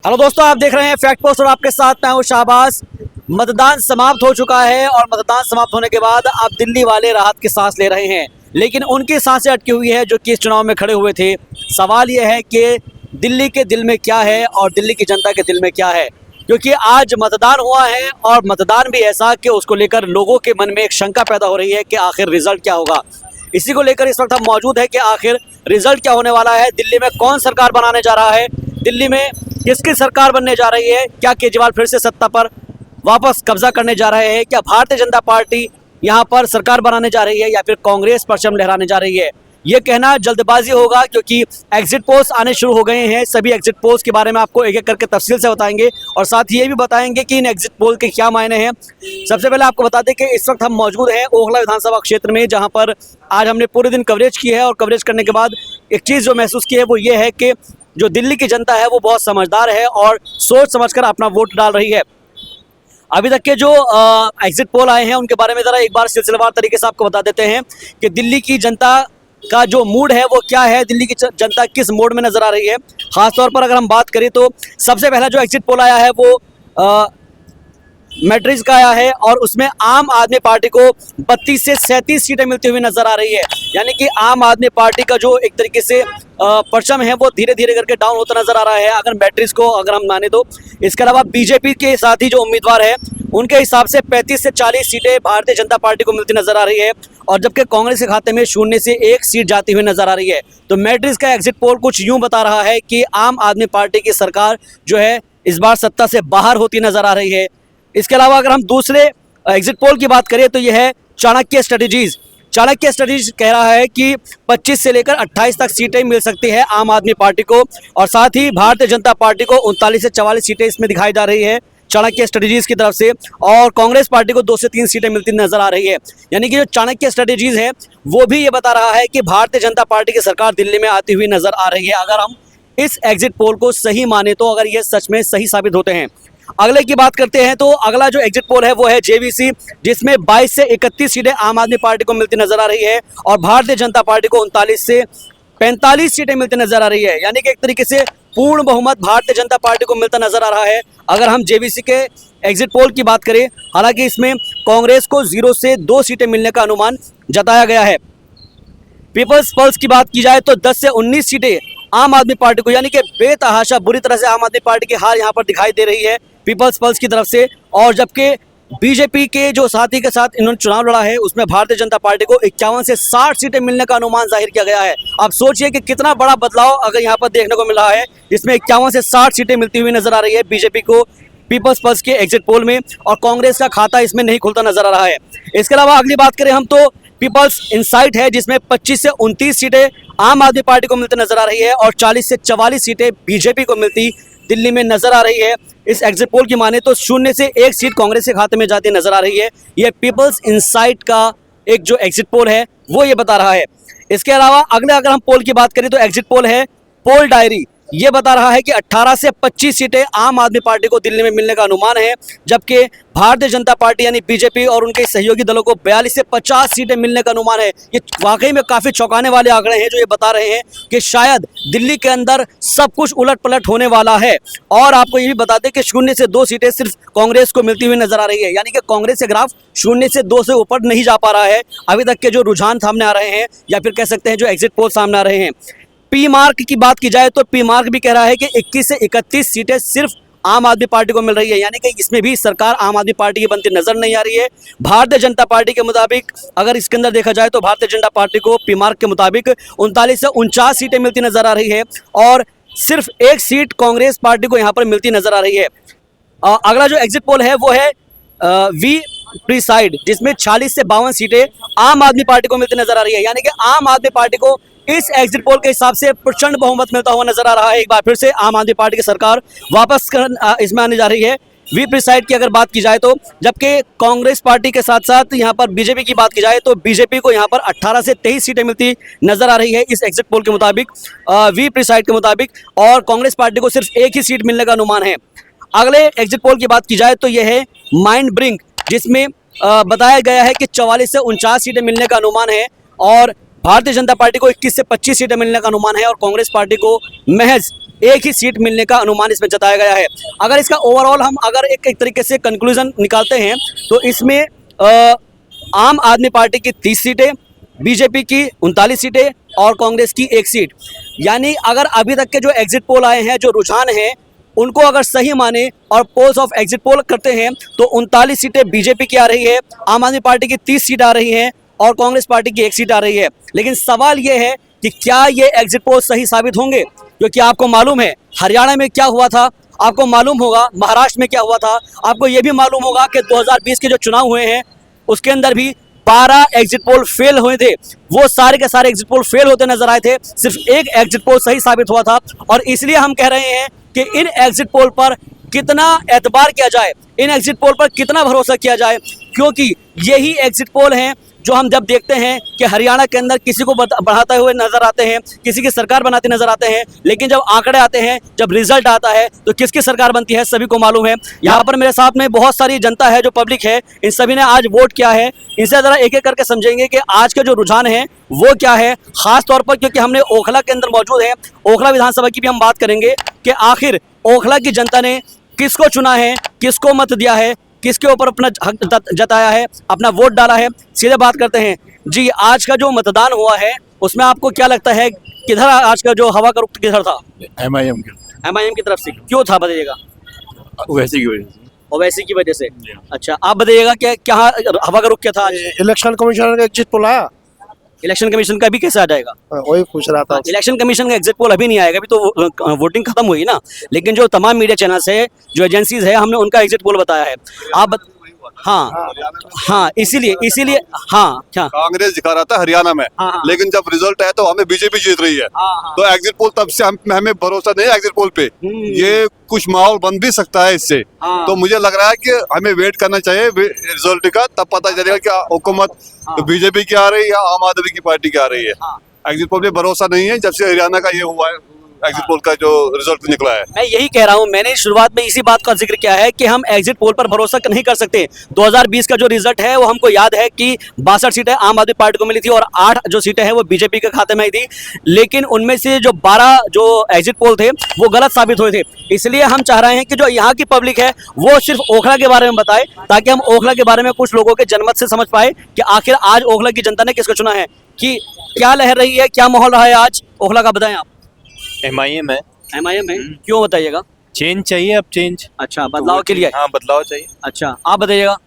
Hello दोस्तों, आप देख रहे हैं फैक्ट पोस्ट और आपके साथ मैं हूं शाहबाज। मतदान समाप्त हो चुका है और मतदान समाप्त होने के बाद अब दिल्ली वाले राहत की सांस ले रहे हैं, लेकिन उनकी सांसें अटकी हुई है जो कि इस चुनाव में खड़े हुए थे। सवाल यह है कि दिल्ली के दिल में क्या है और दिल्ली की जनता के दिल में क्या है, क्योंकि आज मतदान हुआ है और मतदान भी ऐसा कि उसको लेकर लोगों के मन में एक शंका पैदा हो रही है कि आखिर रिजल्ट क्या होगा। इसी को लेकर इस वक्त हम मौजूद है कि आखिर रिजल्ट क्या होने वाला है, दिल्ली में कौन सरकार बनाने जा रहा है, दिल्ली में किसकी सरकार बनने जा रही है, क्या केजरीवाल फिर से सत्ता पर वापस कब्जा करने जा रहे हैं, क्या भारतीय जनता पार्टी यहां पर सरकार बनाने जा रही है या फिर कांग्रेस परचम लहराने जा रही है। ये कहना जल्दबाजी होगा क्योंकि एग्जिट पोल्स आने शुरू हो गए हैं। सभी एग्जिट पोल्स के बारे में आपको एक एक करके तफसील से बताएंगे और साथ ही ये भी बताएंगे कि इन एग्जिट पोल के क्या मायने हैं। सबसे पहले आपको बता दें कि इस वक्त हम मौजूद हैं ओखला विधानसभा क्षेत्र में, जहां पर आज हमने पूरे दिन कवरेज की है और कवरेज करने के बाद एक चीज़ जो महसूस की है वो ये है कि जो दिल्ली की जनता है वो बहुत समझदार है और सोच समझकर अपना वोट डाल रही है। अभी तक के जो एग्जिट पोल आए हैं उनके बारे में ज़रा एक बार सिलसिलेवार तरीके से आपको बता देते हैं कि दिल्ली की जनता का जो मूड है वो क्या है, दिल्ली की जनता किस मोड में नज़र आ रही है। ख़ासतौर पर अगर हम बात करें तो सबसे पहला जो एग्जिट पोल आया है वो मैट्रिक्स का आया है और उसमें आम आदमी पार्टी को 32 से 37 सीटें मिलती हुई नजर आ रही है। यानी कि आम आदमी पार्टी का जो एक तरीके से परचम है वो धीरे धीरे करके डाउन होता नजर आ रहा है अगर मैट्रिक्स को अगर हम माने तो। इसके अलावा बीजेपी के साथ ही जो उम्मीदवार है उनके हिसाब से 35 से 40 सीटें भारतीय जनता पार्टी को मिलती नजर आ रही है और जबकि कांग्रेस के खाते में 0 से 1 सीट जाती हुई नजर आ रही है। तो मैट्रिक्स का एग्जिट पोल कुछ यूं बता रहा है कि आम आदमी पार्टी की सरकार जो है इस बार सत्ता से बाहर होती नजर आ रही है। इसके अलावा अगर हम दूसरे एग्जिट पोल की बात करें तो यह है चाणक्य स्ट्रेटेजीज। चाणक्य स्ट्रेटेजीज कह रहा है कि 25 से लेकर 28 तक सीटें मिल सकती है आम आदमी पार्टी को और साथ ही भारतीय जनता पार्टी को 39 से 44 सीटें इसमें दिखाई जा रही है चाणक्य स्ट्रेटेजीज की तरफ से, और कांग्रेस पार्टी को 2 से 3 सीटें मिलती नजर आ रही है। यानी कि जो चाणक्य स्ट्रेटेजीज है वो भी ये बता रहा है कि भारतीय जनता पार्टी की सरकार दिल्ली में आती हुई नजर आ रही है अगर हम इस एग्जिट पोल को सही माने तो, अगर ये सच में सही साबित होते हैं। अगले की बात करते हैं तो अगला जो एग्जिट पोल है वो है जेवीसी, जिसमें 22 से 31 सीटें आम आदमी पार्टी को मिलती नजर आ रही है और भारतीय जनता पार्टी को 39 से 45 सीटें मिलती नजर आ रही है। यानी कि एक तरीके से पूर्ण बहुमत भारतीय जनता पार्टी को मिलता नजर आ रहा है अगर हम जेवीसी के एग्जिट पोल की बात करें। हालांकि इसमें कांग्रेस को 0 से 2 सीटें मिलने का अनुमान जताया गया है। पीपल्स पल्स की बात की जाए तो 10 से 19 सीटें आम आदमी पार्टी को, यानी कि बेतहाशा बुरी तरह से आम आदमी पार्टी की हार यहां पर दिखाई दे रही है पीपल्स पल्स की तरफ से। और जबकि बीजेपी के जो साथी के साथ इन्होंने चुनाव लड़ा है उसमें भारतीय जनता पार्टी को 51 से 60 सीटें मिलने का अनुमान जाहिर किया गया है। आप सोचिए कि कितना बड़ा बदलाव अगर यहाँ पर देखने को मिल रहा है, जिसमें 51 से 60 सीटें मिलती हुई नजर आ रही है बीजेपी को पीपल्स पल्स के एग्जिट पोल में, और कांग्रेस का खाता इसमें नहीं खुलता नजर आ रहा है। इसके अलावा अगली बात करें हम तो पीपल्स इनसाइट है, जिसमें 25 से 29 सीटें आम आदमी पार्टी को मिलती नजर आ रही है और 40 से 44 सीटें बीजेपी को मिलती दिल्ली में नजर आ रही है। इस एग्जिट पोल की माने तो 0 से 1 सीट कांग्रेस के खाते में जाती नजर आ रही है। यह पीपल्स इनसाइट का एक जो एग्जिट पोल है वो ये बता रहा है। इसके अलावा अगले अगर हम पोल की बात करें तो एग्जिट पोल है पोल डायरी। ये बता रहा है कि 18 से 25 सीटें आम आदमी पार्टी को दिल्ली में मिलने का अनुमान है, जबकि भारतीय जनता पार्टी यानी बीजेपी और उनके सहयोगी दलों को 42 से 50 सीटें मिलने का अनुमान है। ये वाकई में काफ़ी चौंकाने वाले आंकड़े हैं जो ये बता रहे हैं कि शायद दिल्ली के अंदर सब कुछ उलट पलट होने वाला है। और आपको ये भी बता दें कि 0 से 2 सीटें सिर्फ कांग्रेस को मिलती हुई नजर आ रही है, यानी कि कांग्रेस का ग्राफ 0 से 2 से ऊपर नहीं जा पा रहा है अभी तक के जो रुझान सामने आ रहे हैं या फिर कह सकते हैं जो एग्जिट पोल सामने आ रहे हैं। पी मार्क की बात की जाए तो पी मार्क भी कह रहा है कि 21 से 31 सीटें सिर्फ आम आदमी पार्टी को मिल रही है, यानी कि इसमें भी सरकार आम आदमी पार्टी की बनती नजर नहीं आ रही है। भारतीय जनता पार्टी के मुताबिक अगर इसके अंदर देखा जाए तो भारतीय जनता पार्टी को पी मार्क के मुताबिक 39 से 49 सीटें मिलती नजर आ रही है और सिर्फ 1 सीट कांग्रेस पार्टी को यहाँ पर मिलती नजर आ रही है। अगला जो एग्जिट पोल है वो है वी प्रीसाइड, जिसमें 46 से 52 सीटें आम आदमी पार्टी को मिलती नजर आ रही है। यानी कि आम आदमी पार्टी को इस एग्जिट पोल के हिसाब से प्रचंड बहुमत मिलता हुआ नजर आ रहा है। एक बार फिर से आम आदमी पार्टी की सरकार वापस इसमें आने जा रही है। वी प्रीसाइड की अगर बात की जाए तो जबकि कांग्रेस पार्टी के साथ साथ यहाँ पर बीजेपी की बात की जाए तो बीजेपी को यहाँ पर 18 से 23 सीटें मिलती नजर आ रही है इस एग्जिट पोल के मुताबिक, वी प्रीसाइड के मुताबिक, और कांग्रेस पार्टी को सिर्फ 1 ही सीट मिलने का अनुमान है। अगले एग्जिट पोल की बात की जाए तो यह है माइंड ब्रिंक, जिसमें बताया गया है कि 44 से 49 सीटें मिलने का अनुमान है और भारतीय जनता पार्टी को 21 से 25 सीटें मिलने का अनुमान है और कांग्रेस पार्टी को महज एक ही सीट मिलने का अनुमान इसमें जताया गया है। अगर इसका ओवरऑल हम अगर एक तरीके से कंक्लूजन निकालते हैं तो इसमें आम आदमी पार्टी की 30 सीटें, बीजेपी की 39 सीटें और कांग्रेस की 1 सीट। यानी अगर अभी तक के जो एग्जिट पोल आए हैं, जो रुझान हैं, उनको अगर सही माने और पोल्स ऑफ एग्जिट पोल करते हैं तो 39 सीटें बीजेपी की आ रही है, आम आदमी पार्टी की 30 सीट आ रही हैं और कांग्रेस पार्टी की 1 सीट आ रही है। लेकिन सवाल ये है कि क्या ये एग्जिट पोल सही साबित होंगे? क्योंकि आपको मालूम है हरियाणा में क्या हुआ था, आपको मालूम होगा महाराष्ट्र में क्या हुआ था, आपको ये भी मालूम होगा कि 2020 के जो चुनाव हुए हैं उसके अंदर भी 12 एग्जिट पोल फेल हुए थे। वो सारे के सारे एग्जिट पोल फेल होते नजर आए थे, सिर्फ एक एग्जिट पोल सही साबित हुआ था। और इसलिए हम कह रहे हैं कि इन एग्जिट पोल पर कितना एतबार किया जाए, इन एग्जिट पोल पर कितना भरोसा किया जाए, क्योंकि यही एग्जिट पोल हैं जो हम जब देखते हैं कि हरियाणा के अंदर किसी को बढ़ाते हुए नजर आते हैं, किसी की सरकार बनाते नजर आते हैं, लेकिन जब आंकड़े आते हैं, जब रिजल्ट आता है तो किसकी सरकार बनती है सभी को मालूम है। यहाँ पर मेरे साथ में बहुत सारी जनता है, जो पब्लिक है, इन सभी ने आज वोट किया है। इनसे जरा एक एक करके समझेंगे कि आज के जो रुझान है वो क्या है, खास तौर पर क्योंकि हमने ओखला के अंदर मौजूद हैं, ओखला विधानसभा की भी हम बात करेंगे कि आखिर ओखला की जनता ने किसको चुना है, किसको मत दिया है, किसके ऊपर अपना हक जताया है, अपना वोट डाला है। सीधे बात करते हैं जी, आज का जो मतदान हुआ है उसमें आपको क्या लगता है, किधर आज का जो हवा का रुख किधर था? एमआईएम की तरफ से। क्यों था बताइएगा? वैसे की वजह से। ओवैसी की वजह से। अच्छा, आप बताइएगा क्या क्या हवा का रुख क्या था आज? इलेक्शन कमिश्नर का एग्जिट पोल आया, इलेक्शन कमीशन का भी कैसे आ जाएगा? वही पूछ रहा था। इलेक्शन कमीशन का एग्जिट पोल अभी नहीं आएगा, अभी तो वोटिंग खत्म हुई ना। लेकिन जो तमाम मीडिया चैनल्स है, जो एजेंसीज है, हमने उनका एग्जिट पोल बताया है। आप हाँ, इसीलिए हाँ, क्या कांग्रेस दिखा रहा था हरियाणा में, लेकिन जब रिजल्ट आया तो हमें बीजेपी जीत रही है। तो एग्जिट पोल तब से हमें भरोसा नहीं है एग्जिट पोल पे। ये कुछ माहौल बन भी सकता है इससे। तो मुझे लग रहा है कि हमें वेट करना चाहिए रिजल्ट का, तब पता चलेगा कि हुकूमत बीजेपी की आ रही है या आम आदमी की पार्टी की आ रही है। एग्जिट पोल पे भरोसा नहीं है जब से हरियाणा का ये हुआ है, एग्जिट पोल का जो रिजल्ट निकला है। मैं यही कह रहा हूं, मैंने शुरुआत में इसी बात का जिक्र किया है कि हम एग्जिट पोल पर भरोसा नहीं कर सकते। 2020 का जो रिजल्ट है वो हमको याद है कि 62 सीटें आम आदमी पार्टी को मिली थी और 8 जो सीटें हैं वो बीजेपी के खाते में आई थी। लेकिन उनमें से जो 12 जो एग्जिट पोल थे वो गलत साबित हुए थे। इसलिए हम चाह रहे हैं कि जो यहाँ की पब्लिक है वो सिर्फ ओखला के बारे में बताए, ताकि हम ओखला के बारे में कुछ लोगों के जनमत से समझ पाए कि आखिर आज ओखला की जनता ने किसको चुना है, कि क्या लहर रही है, क्या माहौल रहा है आज ओखला का, बताएं आप। एमआईएम है। एमआईएम है, क्यों बताइएगा? चेंज चाहिए, अब चेंज। अच्छा, बदलाव के लिए। हाँ, बदलाव चाहिए। अच्छा, आप बताइएगा।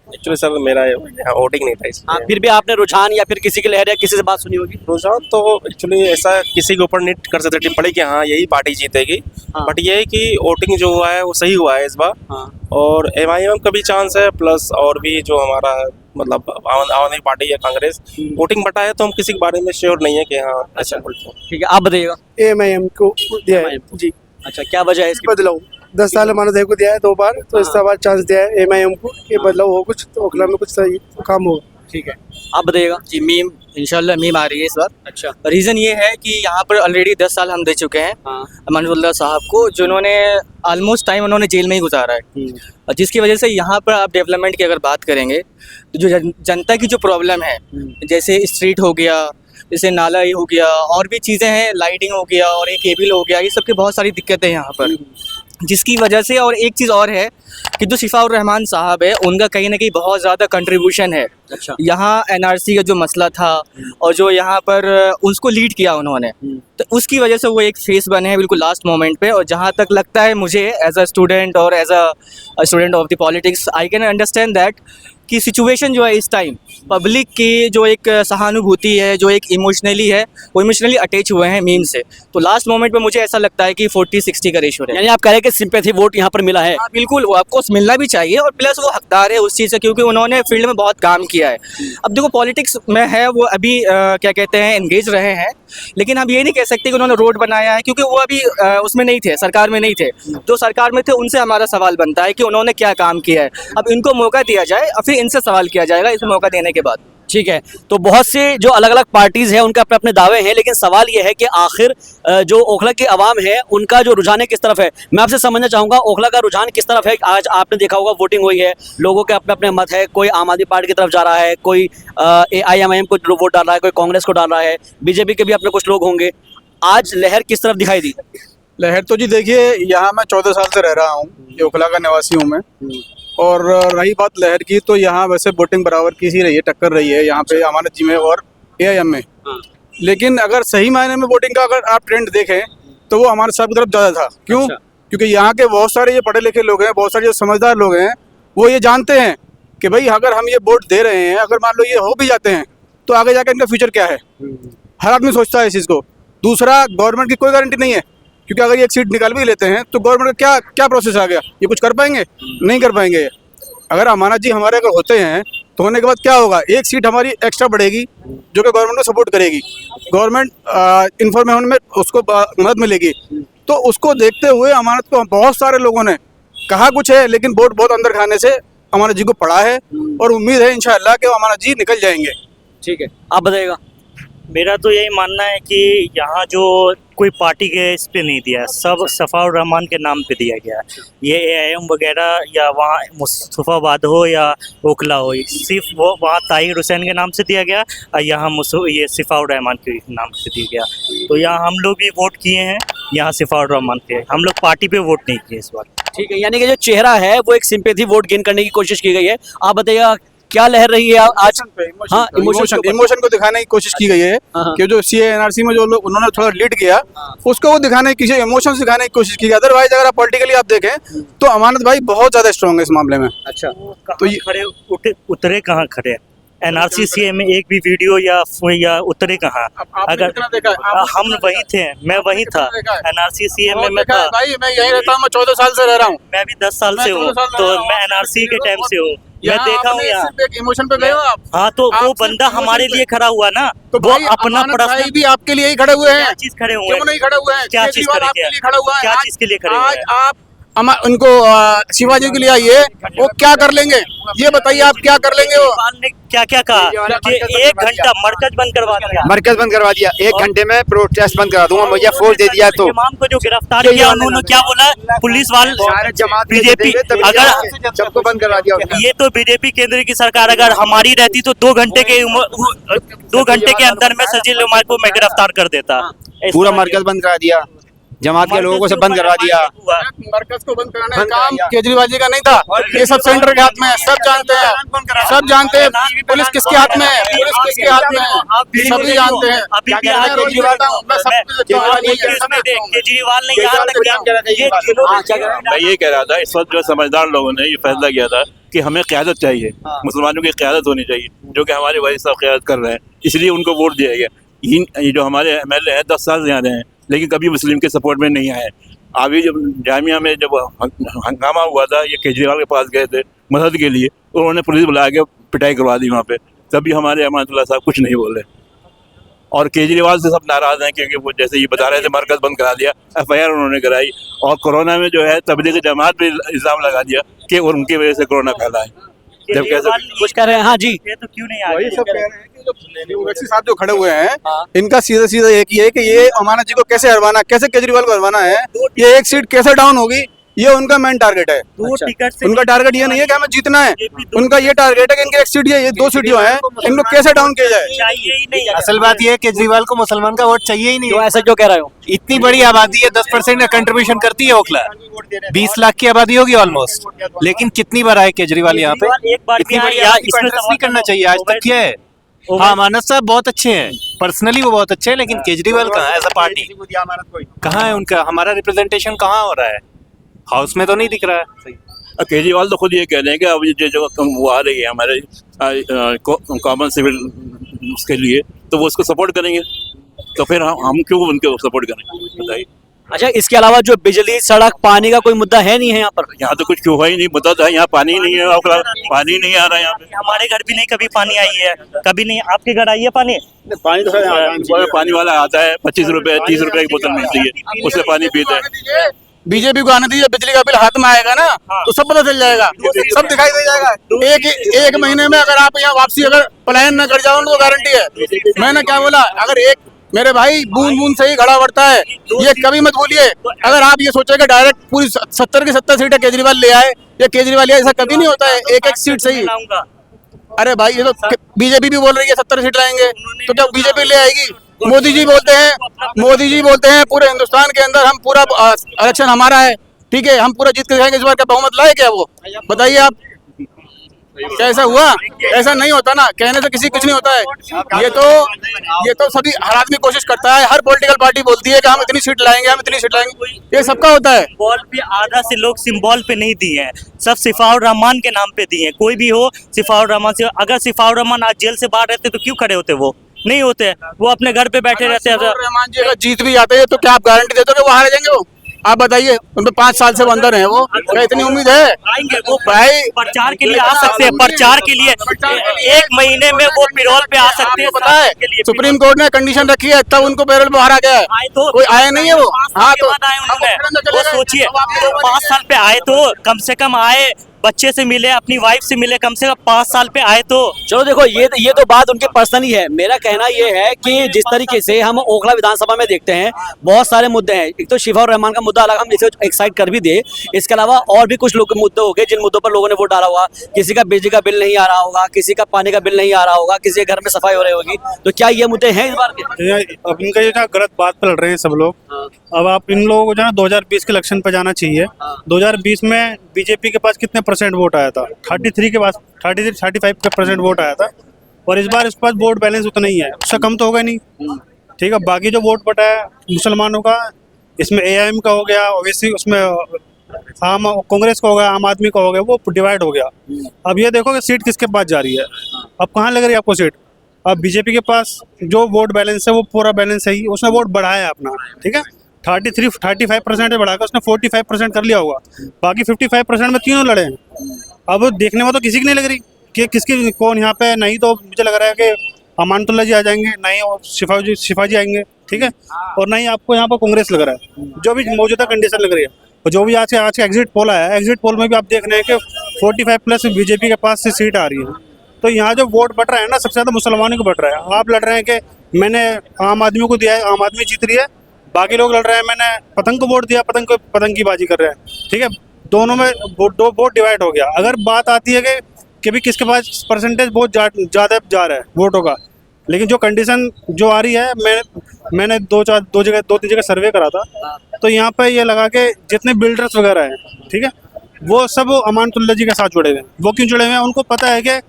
एक्चुअली सर मेरा वोटिंग नहीं था इसलिए। हाँ, फिर भी आपने रुझान या फिर किसी की लहर या किसी से बात सुनी होगी? रुझान तो एक्चुअली ऐसा किसी के ऊपर नहीं कर सकते टिप्पणी कि हाँ यही पार्टी जीतेगी। हाँ। बट ये है कि वोटिंग जो हुआ है वो सही हुआ है इस बार। हाँ। और एमआईएम का भी चांस है, प्लस और भी जो हमारा मतलब आम आदमी पार्टी या कांग्रेस वोटिंग बटा है, तो हम किसी के बारे में श्योर नहीं है कि हाँ अच्छा बोलते। ठीक है, आप बताइएगा। एमआईएम को दिया है जी। अच्छा, क्या वजह है इसकी? बदलाव 10 साल मानव को दिया है 2 बार, तो इस बार चांस दिया है एमआईएम को कि बदलाव हो कुछ, तो ओखला में कुछ सही काम हो। ठीक है, आप बताइएगा। जी, मीम इंशाल्लाह मीम आ रही है इस बार। अच्छा, रीज़न ये है कि यहाँ पर ऑलरेडी 10 साल हम दे चुके हैं अमानुल्लाह साहब को, जिन्होंने ऑलमोस्ट टाइम उन्होंने जेल में ही गुजारा है, और जिसकी वजह से यहाँ पर आप डेवलपमेंट की अगर बात करेंगे तो जो जनता की जो प्रॉब्लम है, जैसे स्ट्रीट हो गया, जैसे नाला ही हो गया, और भी चीज़ें हैं, लाइटिंग हो गया और एक केबल हो गया, ये सब की बहुत सारी दिक्कतें हैं यहाँ पर, जिसकी वजह से। और एक चीज़ और है कि जो शिफाउर रहमान साहब है, उनका कहीं ना कहीं बहुत ज़्यादा कंट्रीब्यूशन है। अच्छा, यहाँ एनआरसी का जो मसला था और जो यहाँ पर उसको लीड किया उन्होंने, तो उसकी वजह से वो एक फेस बने हैं बिल्कुल लास्ट मोमेंट पे। और जहाँ तक लगता है मुझे एज अ स्टूडेंट और as a student of the politics, I can understand that कि सिचुएशन जो है इस टाइम पब्लिक की जो एक सहानुभूति है, जो एक इमोशनली है, वो इमोशनली अटैच हुए हैं मीम से। तो लास्ट मोमेंट पे मुझे ऐसा लगता है कि 40-60 का रेशो है। यानी आप कह रहे हैं कि सिंपैथी वोट यहाँ पर मिला है? हाँ, बिल्कुल, वो आपको मिलना भी चाहिए, और प्लस वो हकदार है उस चीज़ से, क्योंकि उन्होंने फील्ड में बहुत काम किया है। अब देखो पॉलिटिक्स में है वो, अभी क्या कहते हैं, एंगेज रहे हैं, लेकिन हम ये नहीं कह सकते कि उन्होंने रोड बनाया है, क्योंकि वो अभी उसमें नहीं थे, सरकार में नहीं थे। जो सरकार में थे उनसे हमारा सवाल बनता है कि उन्होंने क्या काम किया है। अब इनको मौका दिया जाए और फिर इनसे सवाल किया जाएगा इस मौका देने के बाद। ठीक है, तो बहुत से जो अलग अलग पार्टीज हैं उनके अपने अपने दावे हैं, लेकिन सवाल ये है कि आखिर जो ओखला की आवाम है उनका जो रुझान है किस तरफ है। मैं आपसे समझना चाहूँगा ओखला का रुझान किस तरफ है। आज आपने देखा होगा वोटिंग हुई है, लोगों के अपने अपने मत है, कोई आम आदमी पार्टी की तरफ जा रहा है, कोई AIMIM को वोट डाल रहा है, कोई कांग्रेस को डाल रहा है, बीजेपी के भी अपने कुछ लोग होंगे। आज लहर किस तरफ दिखाई दी? लहर तो जी देखिए, यहाँ मैं 14 साल से रह रहा हूँ, ये ओखला का निवासी हूँ मैं। और रही बात लहर की, तो यहाँ वैसे वोटिंग बराबर की ही रही है, टक्कर रही है यहाँ पे अमानत जी में और एआईएम में। लेकिन अगर सही मायने में वोटिंग का अगर आप ट्रेंड देखें तो वो अमानत साहब की तरफ ज़्यादा था। क्यों? क्योंकि यहाँ के बहुत सारे जो पढ़े लिखे लोग हैं, बहुत सारे जो समझदार लोग हैं, वो ये जानते हैं कि भाई अगर हम ये वोट दे रहे हैं, अगर मान लो ये हो भी जाते हैं तो आगे जाकर इनका फ्यूचर क्या है। हर आदमी सोचता है इस चीज़ को। दूसरा, गवर्नमेंट की कोई गारंटी नहीं है, क्योंकि अगर ये एक सीट निकाल भी लेते हैं तो गवर्नमेंट का क्या क्या प्रोसेस आ गया, ये कुछ कर पाएंगे? नहीं कर पाएंगे। अगर अमानत जी हमारे अगर होते हैं तो होने के बाद क्या होगा, एक सीट हमारी एक्स्ट्रा बढ़ेगी जो कि गवर्नमेंट को सपोर्ट करेगी, गवर्नमेंट इंफॉर्मेशन में उसको मदद मिलेगी। तो उसको देखते हुए अमानत को बहुत सारे लोगों ने कहा कुछ है, लेकिन वोट बहुत अंदर खाने से अमानत जी को पड़ा है और उम्मीद है इंशाअल्लाह कि अमानत जी निकल जाएंगे। ठीक है, आप बताइएगा। मेरा तो यही मानना है कि यहाँ जो कोई पार्टी के इस पे नहीं दिया है, सब सफ़ाउर रहमान के नाम पे दिया गया है। ये एआईएम वगैरह या वहाँ मुस्तफ़ाबाद हो या ओखला हो, सिर्फ वो वहाँ ताहिर हुसैन के नाम से दिया गया और यहाँ ये सफ़ाउर रहमान के नाम से दिया गया। तो यहाँ हम लोग भी वोट किए हैं, यहाँ सफ़ाउर रहमान के, हम लोग पार्टी पे वोट नहीं किए इस बार। ठीक है, यानी कि जो चेहरा है वो एक सिंपैथी वोट गेन करने की कोशिश की गई है। आप बताइएगा क्या लहर रही है आज? हाँ, इमोशन को दिखाने की कोशिश की गई है कि जो सीए एनआरसी में जो लोग उन्होंने थोड़ा लीड किया, उसको वो दिखाने की, किसी इमोशन दिखाने की कोशिश की गई। अदरवाइज अगर आप पॉलिटिकली आप देखें तो अमानत भाई बहुत ज्यादा स्ट्रांग है इस मामले में। अच्छा, तो ये खड़े उतरे कहाँ खड़े? एनआरसी सीए में एक भी वीडियो या उतरे कहाँ? अगर हम वही थे, मैं वही था एनआरसी सीए में, मैं था भाई, मैं यहीं रहता हूँ, मैं 14 साल से रह रहा हूँ। मैं भी 10 साल से हूँ, तो मैं एनआरसी के टाइम से हूँ, मैं देखा हूँ यहाँ। इमोशन पे गए हो आप? हाँ, तो वो बंदा हमारे लिए खड़ा हुआ ना, तो वो अपना भाई भी आपके लिए ही खड़े हुए हैं। क्या चीज खड़े हुए क्यों नहीं खड़े हुए हैं? क्या चीज केजरीवाल आपके लिए खड़ा हुआ है। क्या चीज के लिए खड़े हुए हैं? आज आप उनको शिवाजी के लिए आइए, वो क्या कर लेंगे ये बताइए, आप क्या कर लेंगे? वो ने क्या क्या कहा कि 1 घंटा मरकज बंद करवा दिया, मरकज बंद करवा दिया, 1 घंटे में प्रोटेस्ट बंद करा दूंगा, मुझे फोर्स दे दिया। तो इमाम को जो गिरफ्तार किया, उन्होंने क्या बोला? पुलिस वाले बीजेपी, अगर सबको बंद करवा दिया। ये तो बीजेपी केंद्र की सरकार अगर हमारी रहती तो 2 घंटे के अंदर में सजील उमर को मैं गिरफ्तार कर देता। पूरा मरकज बंद करा दिया, जमात के लोगों को सब बंद करवा दिया। मरकज को बंद कराने का काम केजरीवाल जी का नहीं था, ये सब सेंटर के हाथ में है, सब जानते हैं, सब जानते हैं पुलिस किसके हाथ में है, पुलिस किसके हाथ में है, सभी जानते हैं। अभी भी आज केजरीवाल ने यहाँ तक मैं ये कह रहा था, इस वक्त जो समझदार लोगों ने ये फैसला किया था कि हमें क़यादत चाहिए, मुसलमानों की क़यादत होनी चाहिए, जो कि हमारे भाई साहब क़यादत कर रहे हैं, इसलिए उनको वोट दिया गया। ये जो हमारे एमएलए हैं 10 साल से यहाँ रहे हैं, लेकिन कभी मुस्लिम के सपोर्ट में नहीं आए। अभी जब जामिया में जब हंगामा हुआ था, ये केजरीवाल के पास गए थे मदद के लिए, उन्होंने पुलिस बुला के पिटाई करवा दी वहाँ पे, तभी हमारे अमानतुल्लाह साहब कुछ नहीं बोले। और केजरीवाल से सब नाराज़ हैं, क्योंकि वो जैसे ये बता रहे थे मरकज़ बंद करा दिया, FIR उन्होंने कराई, और कोरोना में जो है तबलीग जमात पे इल्ज़ाम लगा दिया कि उनकी वजह से कोरोना फैला है। जब कैसे कुछ कह रहे हैं? हाँ जी, ये तो क्यों नहीं आ वही सब कह रहे हैं कि जो ओवैसी साहब जो खड़े हुए हैं, इनका सीधा सीधा एक ही है कि ये अमानत जी को कैसे हरवाना, कैसे केजरीवाल को हरवाना है, ये एक सीट कैसे डाउन होगी, ये उनका मेन टारगेट है। उनका टारगेट ये नहीं है कि हमें जीतना है, उनका ये टारगेट है कि इनकी एक सीट ये 2 सीट जो है, इनको कैसे डाउन किया जाए। असल बात ये है केजरीवाल को मुसलमान का वोट चाहिए ही नहीं। तो ऐसा क्यों कह रहे हो? इतनी बड़ी आबादी है, 10% का कंट्रीब्यूशन करती है ओखला, 20 लाख की आबादी होगी ऑलमोस्ट, लेकिन कितनी बार आए केजरीवाल यहाँ पे? एक बार इतनी बड़ी आबादी को एड्रेस नहीं करना चाहिए, आज तक किया है। हाँ, अमानत साहब बहुत अच्छे हैं, पर्सनली वो बहुत अच्छे हैं, लेकिन केजरीवाल कहाँ है एज अ पार्टी? कहाँ है उनका? हमारा रिप्रेजेंटेशन कहाँ हो रहा है? हाउस में तो नहीं दिख रहा है। केजरीवाल तो खुद ये कह रहे हैं कि अब ये जो वो आ रही है हमारे कॉमन सिविल उसके लिए, तो वो उसको सपोर्ट करेंगे, तो फिर हम क्यों उनके सपोर्ट करेंगे बताइए। अच्छा, इसके अलावा जो बिजली, सड़क, पानी का कोई मुद्दा है नहीं है यहाँ पर? यहाँ तो कुछ हुआ ही नहीं, मुद्दा था, यहाँ पानी ही नहीं है, पानी नहीं आ रहा है यहाँ पे। हमारे घर भी नहीं कभी पानी आई है, कभी नहीं। आपके घर आई है पानी? पानी तो पानी वाला आता है, 25 रुपए 30 रुपए की बोतल मिलती है, उससे पानी पीते हैं। बीजेपी को आने दीजिए, बिजली का बिल हाथ में आएगा ना तो सब पता चल जाएगा, सब दिखाई दे जाएगा। एक महीने में अगर आप यहाँ वापसी अगर पलायन न कर जाओ तो गारंटी है। मैंने क्या बोला, अगर एक मेरे भाई बूंद बूंद से ही घड़ा बढ़ता है, ये कभी मत भूलिए। अगर आप ये सोचेगा डायरेक्ट पूरी 70 की 70 सीटें केजरीवाल ले आए या केजरीवाल ले आए, ऐसा कभी नहीं होता है, एक सीट से ही। अरे भाई, ये तो बीजेपी भी बोल रही है 70 सीट लाएंगे, तो क्या बीजेपी ले आएगी? मोदी जी बोलते हैं पूरे हिंदुस्तान के अंदर हम पूरा इलेक्शन हमारा है, ठीक है, हम पूरा जीत के दिखाएंगे। इस बार का बहुमत लाए क्या वो? बताइए आप, कैसा हुआ? ऐसा नहीं होता ना, कहने से किसी कुछ नहीं होता है। ये तो सभी हर आदमी कोशिश करता है, हर पॉलिटिकल पार्टी बोलती है कि हम इतनी सीट लाएंगे, हम इतनी सीट लाएंगे, ये सबका होता है। सिंबल पे आधा से लोग सिंबल पे नहीं दिए हैं, सब सिफाउर रहमान के नाम पे दिए हैं। कोई भी हो सिफाउर रहमान से, अगर सिफाउर रहमान आज जेल से बाहर रहते तो क्यों खड़े होते? वो नहीं होते, वो अपने घर पे बैठे रहते हैं। रहमान जी अगर जीत भी जाते हैं तो क्या आप गारंटी देते हो कि वो हार जाएंगे? वो आप बताइए, उनपे 5 साल से वो अंदर है, वो क्या इतनी उम्मीद है? आएंगे वो भाई प्रचार के लिए आ सकते हैं, प्रचार के लिए 1 महीने में वो पेरोल पे आ सकते हैं। पता है सुप्रीम कोर्ट ने कंडीशन रखी है, तब उनको पैरोल पे हारा गया है। आए तो कोई आया नहीं है वो। हाँ तो वो सोचिए, तो 5 साल पे आए तो कम से कम आए, बच्चे से मिले, अपनी वाइफ से मिले, कम से कम 5 साल पे आए तो। चलो देखो, ये तो बात उनकी पर्सनली है। मेरा कहना ये है कि जिस तरीके से हम ओखला विधानसभा में देखते हैं, बहुत सारे मुद्दे हैं। एक तो शिफाउर रहमान का मुद्दा अलग, हम इसे एक्साइड कर भी दे, इसके अलावा और भी कुछ लोग मुद्दे हो गए जिन मुद्दों पर लोगों ने वोट डाला होगा। किसी का बिजली का बिल नहीं आ रहा होगा, किसी का पानी का बिल नहीं आ रहा होगा, किसी के घर में सफाई हो रही होगी। तो क्या ये मुद्दे हैं इस बार के? अब इनका ये गलत बात पे लड़ रहे हैं सब लोग। अब आप इन लोगों को जो है 2020 के इलेक्शन पे जाना चाहिए। 2020 में बीजेपी के पास कितने % वोट आया था? 33 के पास 35% वोट आया था, और इस बार इसके पास वोट बैलेंस उतना ही है, उससे कम तो होगा नहीं, ठीक है। बाकी जो वोट बटा है मुसलमानों का, इसमें AIM का हो गया, ओवैसी उसमें आम कांग्रेस का हो गया, आम आदमी का हो गया, वो डिवाइड हो गया। अब ये देखो कि सीट किसके पास जा रही है, अब कहाँ लग रही है आपको सीट? अब बीजेपी के पास जो वोट बैलेंस है वो पूरा बैलेंस है ही, उसने वोट बढ़ाया है अपना, ठीक है। 35% बढ़ाकर उसने 45% कर लिया होगा, बाकी 55% में तीनों लड़े हैं। अब देखने में तो किसी की नहीं लग रही कि किसकी कौन यहाँ पे, नहीं तो मुझे लग रहा है कि अमानतुल्लाह जी आ जाएंगे, नहीं और शिफा जी आएंगे, ठीक है, और नहीं आपको यहाँ पर कांग्रेस लग रहा है, जो भी मौजूदा कंडीशन लग रही है। और जो भी आज के एग्जिट पोल आया है, एग्जिट पोल में भी आप देख रहे हैं कि 45+ बीजेपी के पास से सीट आ रही है। तो यहाँ जो वोट बट रहा है ना, सबसे ज़्यादा मुसलमानों को बट रहा है। आप लड़ रहे हैं कि मैंने आम आदमी को दिया है, आम आदमी जीत रही है, बाकी लोग लड़ रहे हैं मैंने पतंग को वोट दिया, पतंग की बाजी कर रहे हैं, ठीक है। दोनों में दो वोट डिवाइड हो गया। अगर बात आती है कि भी किसके पास परसेंटेज बहुत ज़्यादा जा रहा है वोटों का, लेकिन जो कंडीशन जो आ रही है, मैंने 2-3 जगह सर्वे करा था, तो यहाँ पे ये लगा के जितने बिल्डर्स वगैरह हैं, ठीक है, वो सब अमानतुल्लाह जी के साथ जुड़े हुए हैं। वो क्यों जुड़े हुए हैं? उनको पता है कि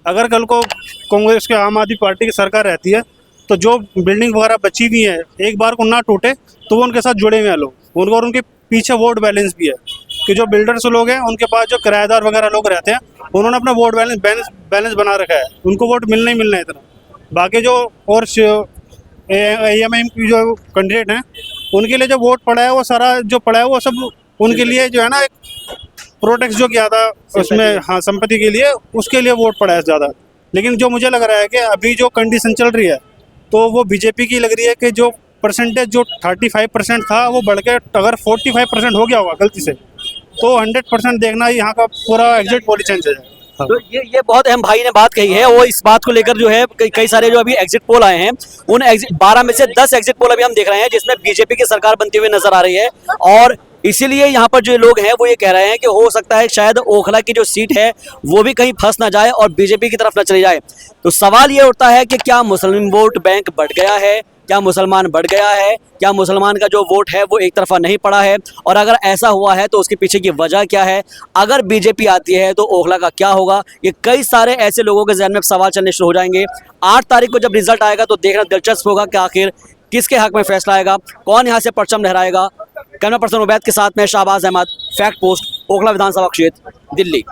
अगर कल को कांग्रेस के आम आदमी पार्टी की सरकार रहती है तो जो बिल्डिंग वगैरह बची हुई है एक बार को ना टूटे, तो वो उनके साथ जुड़े हुए हैं लोग, उनको, और उनके पीछे वोट बैलेंस भी है कि जो बिल्डर्स लोग हैं उनके पास जो किराएदार वगैरह लोग रहते हैं, उन्होंने अपना वोट बैलेंस बना रखा है, उनको वोट मिलना ही मिलना है इतना। बाकी जो और AIM की जो कैंडिडेट हैं, उनके लिए जो वोट पड़ा है, वो सारा जो पड़ा है वो सब उनके लिए जो है ना, एक प्रोटेक्ट जो किया था उसमें, हाँ, संपत्ति के लिए, उसके लिए वोट पड़ा है ज़्यादा। लेकिन जो मुझे लग रहा है कि अभी जो कंडीशन चल रही है, तो वो बीजेपी की लग रही है कि जो परसेंटेज जो 35% था वो बढ़ के अगर 45% हो गया होगा गलती से, तो 100% देखना यहाँ का पूरा एग्जिट पोल चेंज है। तो ये बहुत अहम भाई ने बात कही है। वो इस बात को लेकर जो है कई सारे जो अभी एग्जिट पोल आए हैं, उन 12 में से 10 एग्जिट पोल अभी हम देख रहे हैं जिसमें बीजेपी की सरकार बनती हुई नजर आ रही है। और इसीलिए यहाँ पर जो लोग हैं वो ये कह रहे हैं कि हो सकता है शायद ओखला की जो सीट है वो भी कहीं फंस ना जाए और बीजेपी की तरफ न चली जाए। तो सवाल ये उठता है कि क्या मुस्लिम वोट बैंक बढ़ गया है, क्या मुसलमान बढ़ गया है, क्या मुसलमान का जो वोट है वो एक तरफा नहीं पड़ा है, और अगर ऐसा हुआ है तो उसके पीछे की वजह क्या है? अगर बीजेपी आती है तो ओखला का क्या होगा? ये कई सारे ऐसे लोगों के जहन में सवाल चलने शुरू हो जाएंगे। 8 तारीख को जब रिजल्ट आएगा तो देखना दिलचस्प होगा कि आखिर किसके हक में फैसला आएगा, कौन यहाँ से परचम लहराएगा। कैमरा पर्सन उबैद के साथ में शाहबाज अहमद, फैक्ट पोस्ट, ओखला विधानसभा क्षेत्र, दिल्ली।